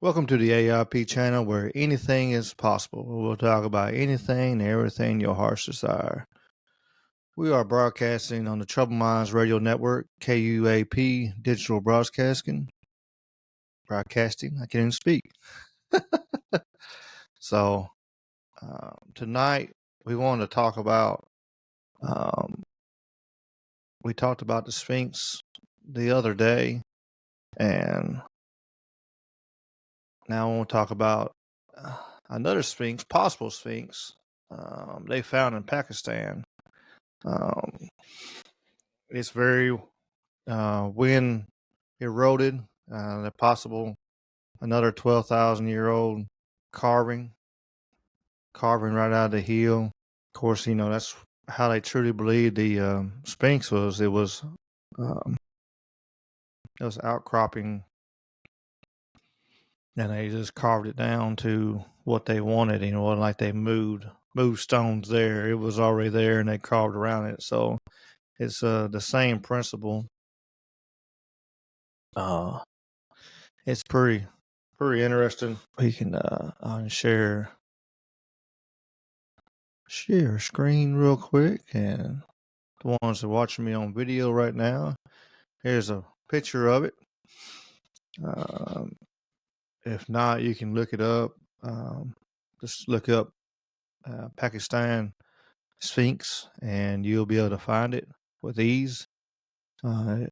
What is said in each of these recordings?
Welcome to the AIP channel where anything is possible. We'll talk about anything and everything your heart's desire. We are broadcasting on the Troubled Minds Radio Network, KUAP Digital Broadcasting. I can't even speak. So tonight we want to talk about. We talked about the Sphinx the other day, and now I want to talk about another Sphinx, possible Sphinx. They found in Pakistan. It's very wind eroded. The possible another 12,000-year-old carving right out of the hill. Of course, that's how they truly believed the Sphinx was. It was outcropping, and they just carved it down to what they wanted. It wasn't like they moved stones there. It was already there, and they carved around it. So it's the same principle. It's pretty interesting. We can share a screen real quick, and the ones that are watching me on video right now, here's a picture of it. If not, you can look it up. Just look up Pakistan Sphinx, and you'll be able to find it with ease.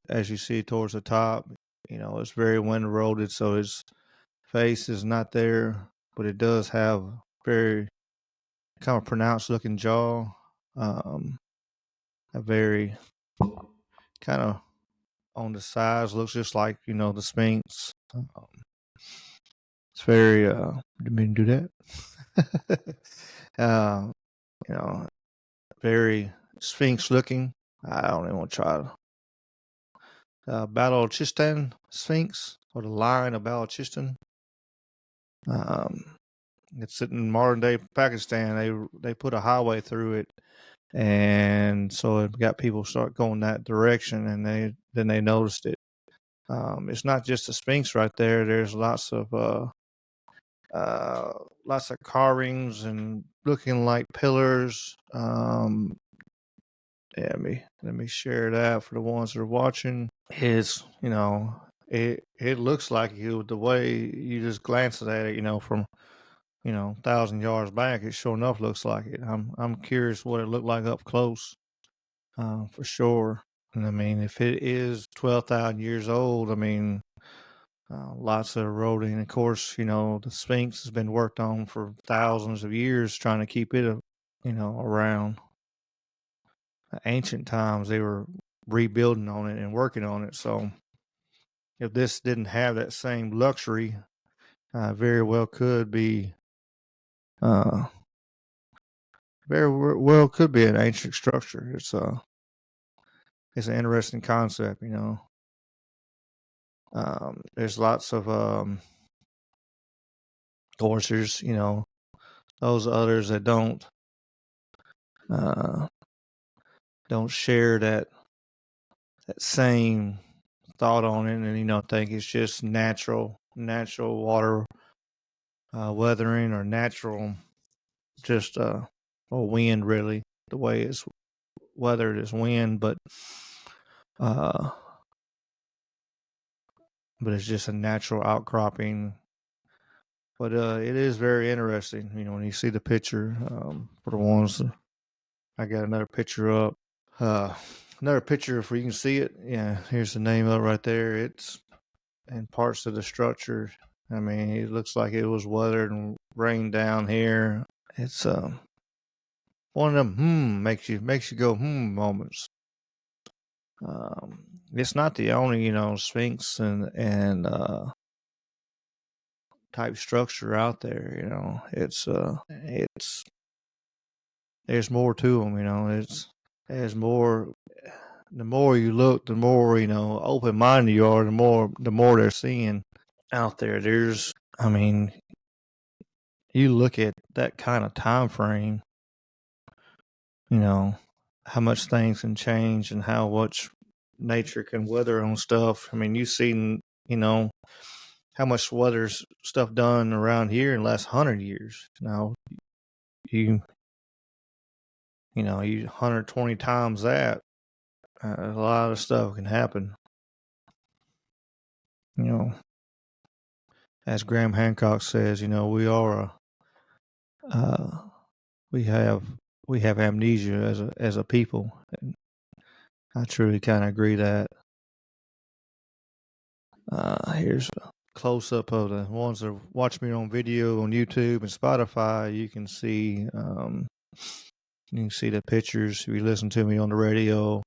As you see towards the top, it's very wind eroded, so its face is not there, but it does have very kind of pronounced looking jaw. A very kind of on the sides looks just like the Sphinx. It's very didn't mean to do that. uh, very Sphinx looking. I don't even want to try Balochistan Sphinx, or the Lion of Balochistan. It's in modern day Pakistan. They put a highway through it, and so it got people start going that direction, and they noticed it. It's not just a Sphinx right there. There's lots of carvings and looking like pillars. Yeah, let me share that for the ones that are watching. It's it looks like the way you just glance at it, from 1,000 yards back. It sure enough looks like it. I'm curious what it looked like up close, for sure. And I mean, if it is 12,000 years old, I mean, lots of eroding. Of course, the Sphinx has been worked on for thousands of years, trying to keep it, around. Ancient times, they were rebuilding on it and working on it. So, if this didn't have that same luxury, very well could be, an ancient structure. It's an interesting concept. There's lots of course, there's those others that uh, don't share that same thought on it, and think it's just natural water weathering, or natural just or wind, really, the way it's weathered is wind, but it's just a natural outcropping. But it is very interesting, when you see the picture. For the ones, I got another picture up. Another picture, if you can see it. Yeah, here's the name of it right there. It's in parts of the structure. I mean, it looks like it was weathered and rained down here. It's one of them makes you go moments. It's not the only Sphinx and type structure out there. It's there's more to them. There's more. The more you look, the more open minded you are. The more they're seeing out there. I mean, you look at that kind of time frame. How much things can change and how much nature can weather on stuff. I mean, you've seen how much weather's stuff done around here in the last 100 years. Now you you 120 times that, a lot of stuff can happen. You know, as Graham Hancock says, we are uh, we have we have amnesia as a people, and I truly kind of agree that. Here's a close up of the ones that watch me on video on YouTube and Spotify. You can see the pictures if you listen to me on the radio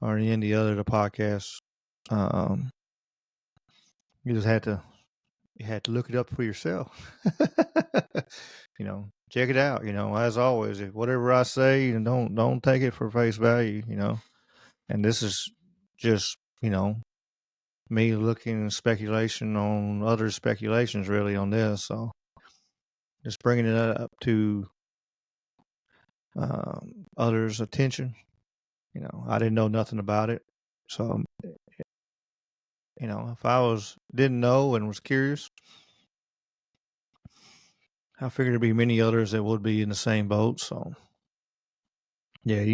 or any of the other the podcasts. Um, you just had to look it up for yourself. Check it out. As always, if whatever I say, don't take it for face value. And this is just me looking and speculation on other speculations really on this. So just bringing it up to others' attention. I didn't know nothing about it, so if I didn't know and was curious, I figured there'd be many others that would be in the same boat. So yeah,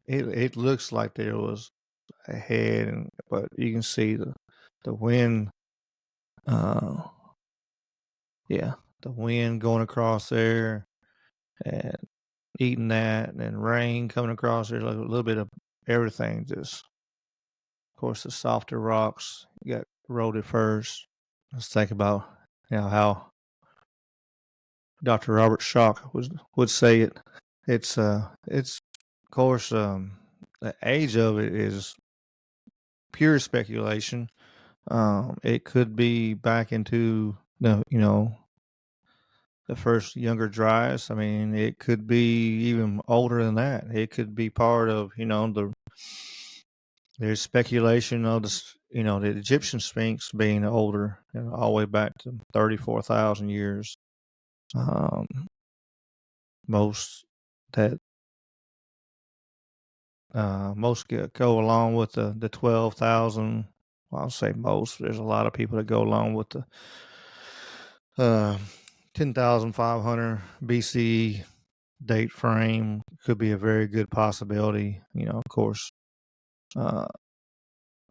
it looks like there was a head, but you can see the wind. Uh, yeah, the wind going across there and eating that, and then rain coming across there, like a little bit of everything. Just, of course, the softer rocks got eroded first. Let's think about how Dr. Robert Schoch would say it. It's of course the age of it is pure speculation. It could be back into the first younger dryas. I mean, it could be even older than that. It could be part of there's speculation of the Egyptian Sphinx being older, all the way back to 34,000 years. Um, most that most go along with the 12,000. Well, I'll say most. There's a lot of people that go along with the 10,500 BCE date frame. Could be a very good possibility. Of course, uh,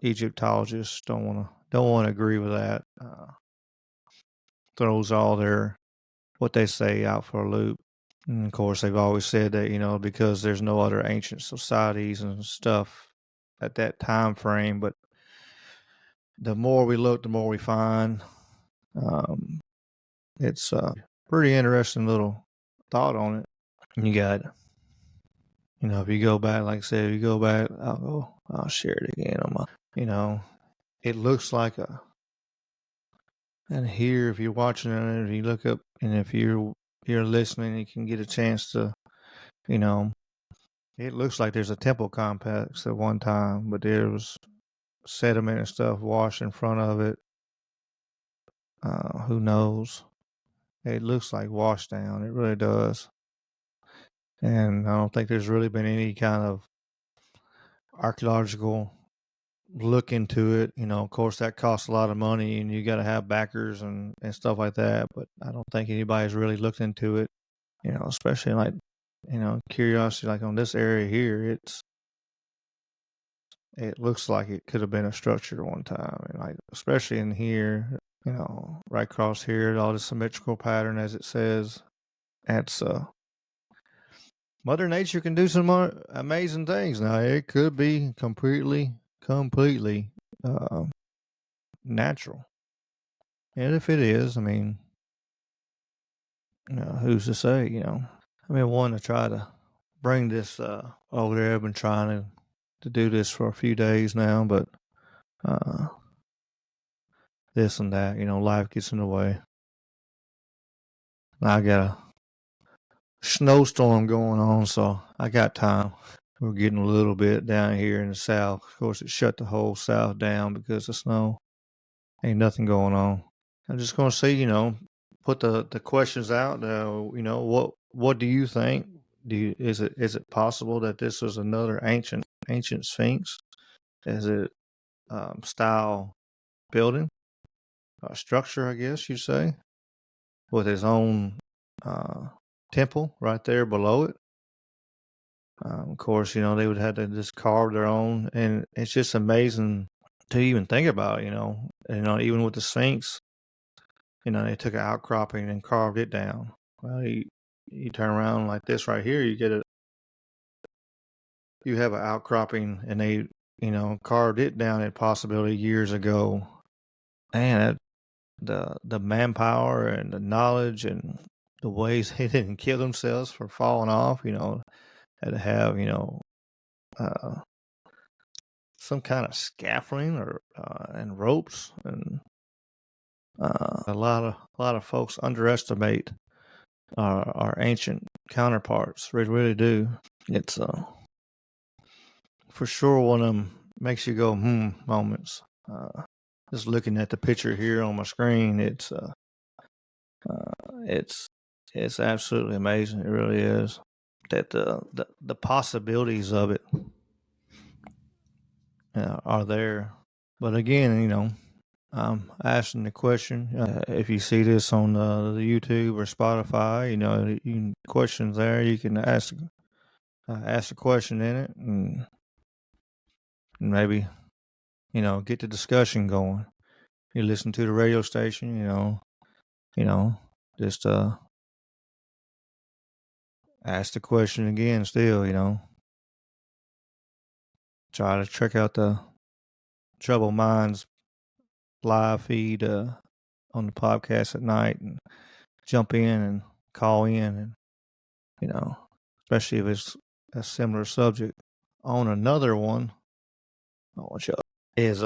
Egyptologists don't want to agree with that. Throws all their what they say out for a loop. And of course, they've always said that because there's no other ancient societies and stuff at that time frame. But the more we look, the more we find. Um, it's a pretty interesting little thought on it. You got, if you go back, like I said, if you go back, I'll share it again on my, it looks like and here, if you're watching it, if you look up, and if you're listening, you can get a chance to, it looks like there's a temple complex at one time, but there was sediment and stuff washed in front of it. Who knows? It looks like washed down. It really does. And I don't think there's really been any kind of archaeological look into it. Of course, that costs a lot of money, and you got to have backers and stuff like that. But I don't think anybody's really looked into it. Especially like curiosity, like on this area here, it looks like it could have been a structure at one time, and like especially in here, right across here, all the symmetrical pattern as it says. That's Mother Nature can do some amazing things. Now it could be completely uh, natural, and if it is, I mean, who's to say? One to try to bring this over there. I've been trying to do this for a few days now, but uh, this and that, life gets in the way. I got a snowstorm going on, so I got time. We're getting a little bit down here in the south. Of course, it shut the whole south down because of snow. Ain't nothing going on. I'm just going to see, put the questions out. What do you think? Is it possible that this is another ancient sphinx? Is it style building? structure, I guess you'd say, with his own uh, temple right there below it. Of course, they would have to just carve their own, and it's just amazing to even think about. Even with the Sphinx, they took an outcropping and carved it down. Well, you turn around like this right here, you have an outcropping, and they carved it down at possibility years ago. Man, the manpower and the knowledge and the ways they didn't kill themselves for falling off, had to have uh, some kind of scaffolding or and ropes, and a lot of folks underestimate our ancient counterparts. They really do. It's for sure one of them makes you go moments. Just looking at the picture here on my screen, it's it's absolutely amazing. It really is. That the possibilities of it are there. But again, I'm asking the question. If you see this on the YouTube or Spotify, questions there. You can ask a question in it, and maybe get the discussion going. You listen to the radio station, just ask the question again. Still, try to check out the Troubled Minds live feed on the podcast at night, and jump in and call in, and especially if it's a similar subject. On another one, I want you is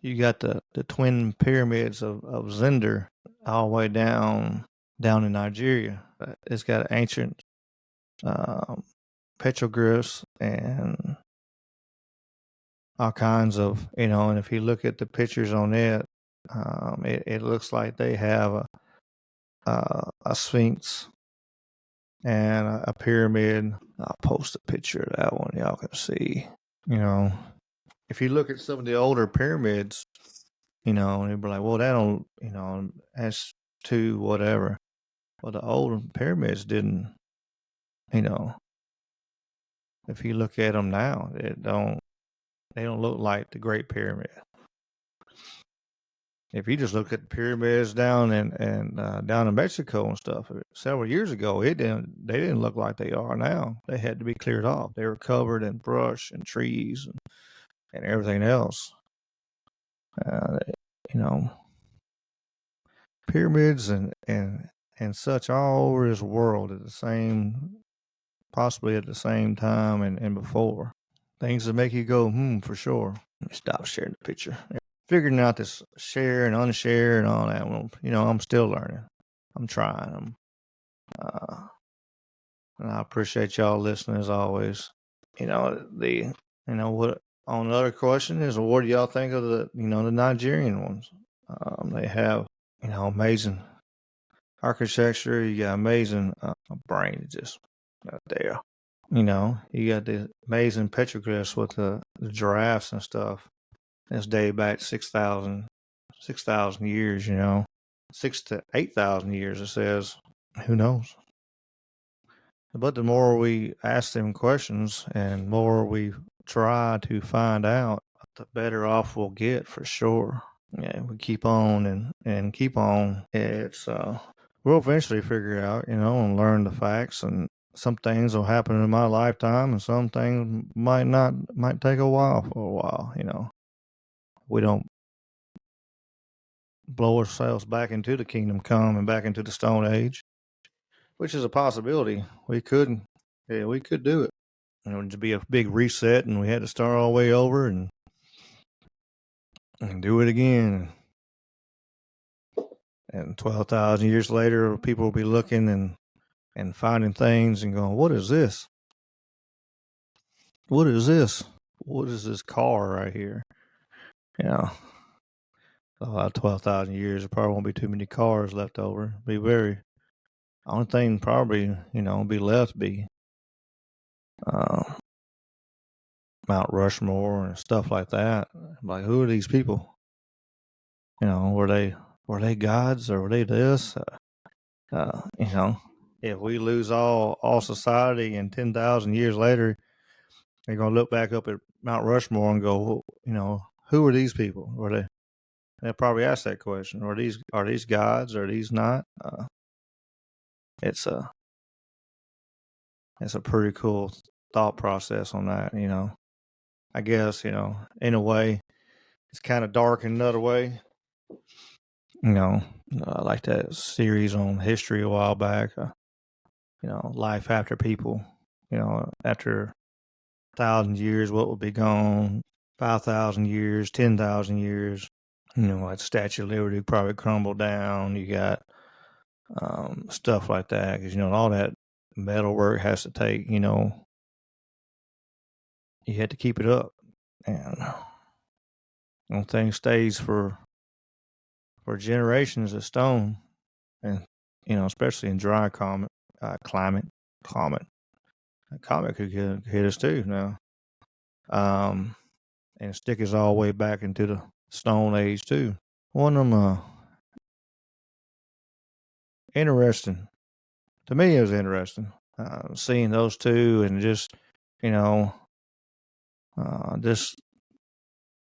you got the twin pyramids of Zinder all the way down in Nigeria. It's got ancient um, petroglyphs and all kinds of, and if you look at the pictures on it looks like they have a sphinx and a pyramid. I'll post a picture of that one. Y'all can see. If you look at some of the older pyramids, and you'd be like, well, that don't, that's too whatever. Well, the old pyramids didn't, you know, if you look at them now, they don't look like the Great Pyramid. If you just look at the pyramids down down in Mexico and stuff several years ago, they didn't look like they are now. They had to be cleared off. They were covered in brush and trees and everything else. Uh, you know, pyramids and such all over this world possibly at the same time and before. Things that make you go, for sure. Let me stop sharing the picture. Figuring out this share and unshare and all that. Well, I'm still learning. I'm trying. And I appreciate y'all listening as always. What on the other question is, what do y'all think of the Nigerian ones? They have amazing architecture. You got amazing brain just right there. You got the amazing petroglyphs with the giraffes and stuff. That's dated back 6,000 years. 6 to 8,000 years. It says. Who knows? But the more we ask them questions and more we try to find out, the better off we'll get for sure. Yeah, we keep on and keep on. We'll eventually figure out, and learn the facts. And some things will happen in my lifetime, and some things might not. Might take a while for a while. We don't blow ourselves back into the kingdom come and back into the Stone Age, which is a possibility. We could do it. It'd be a big reset, and we had to start all the way over and do it again. And 12,000 years later, people will be looking and finding things and going, "What is this? What is this? What is this car right here?" You know, 12,000 years, there probably won't be too many cars left over. Only thing probably, be left be uh, Mount Rushmore and stuff like that. Like, who are these people? Were they gods or were they this? You know, if we lose all society and 10,000 years later, they're gonna look back up at Mount Rushmore and go, who are these people? Were they? They'll probably ask that question. Are these gods? Are these not? It's a it's a pretty cool thought process on that. I guess in a way it's kind of dark in another way. You know, like that series on history a while back. Life after people. After 1,000 years, what would be gone? 5,000 years, 10,000 years. Like Statue of Liberty probably crumbled down. You got stuff like that because all that metal work has to take. You had to keep it up, and thing stays for generations of stone, and especially in dry climate, comet. A comet could hit us too now, and stick us all the way back into the Stone Age too. One of them interesting to me. It was interesting seeing those two, and just you know just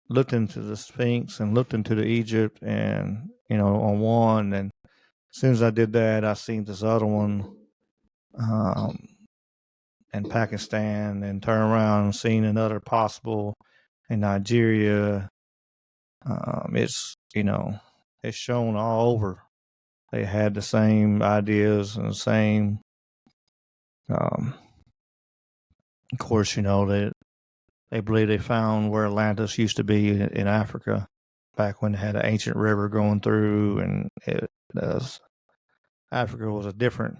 looked into the Sphinx and looked into the Egypt, and on one, and as soon as I did that, I seen this other one um, in Pakistan, and turn around and seen another possible in Nigeria. It's shown all over. They had the same ideas and the same. Um, of course, they believe they found where Atlantis used to be in Africa, back when they had an ancient river going through, and Africa was a different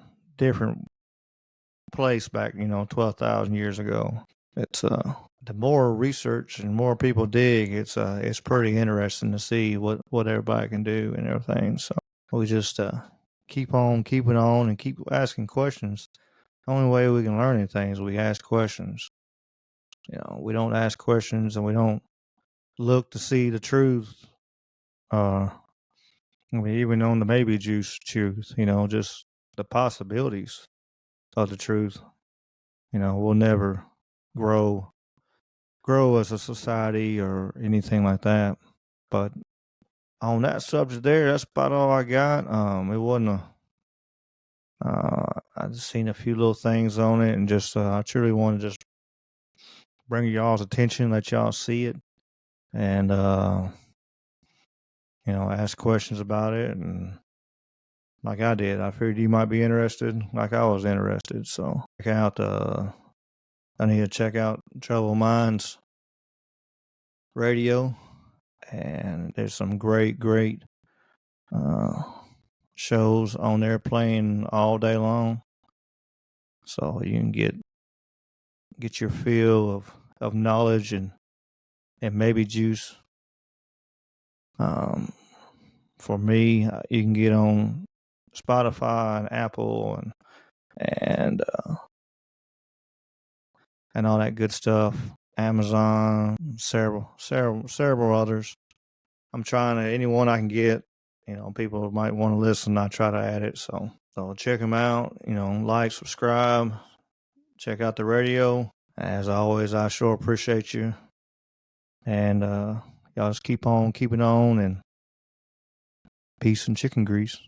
place back 12,000 years ago. It's the more research and more people dig, it's pretty interesting to see what everybody can do and everything. So we just keep on keeping on and keep asking questions. The only way we can learn anything is we ask questions. We don't ask questions and we don't look to see the truth. Even on the maybe juice truth, just the possibilities of the truth. We'll never grow as a society or anything like that. But on that subject there, that's about all I got. It wasn't I just seen a few little things on it, and just I truly want to just bring y'all's attention, let y'all see it, and ask questions about it. And like I did, I figured you might be interested, like I was interested. So check out. I need to check out Troubled Minds Radio, and there's some great uh, shows on there playing all day long, so you can get your fill of knowledge and maybe juice. For me, you can get on Spotify and Apple and all that good stuff. Amazon, several others. I'm trying to anyone I can get. People might want to listen. I try to add it. So check them out. Like, subscribe, check out the radio. As always, I sure appreciate you. And y'all just keep on keeping on, and peace and chicken grease.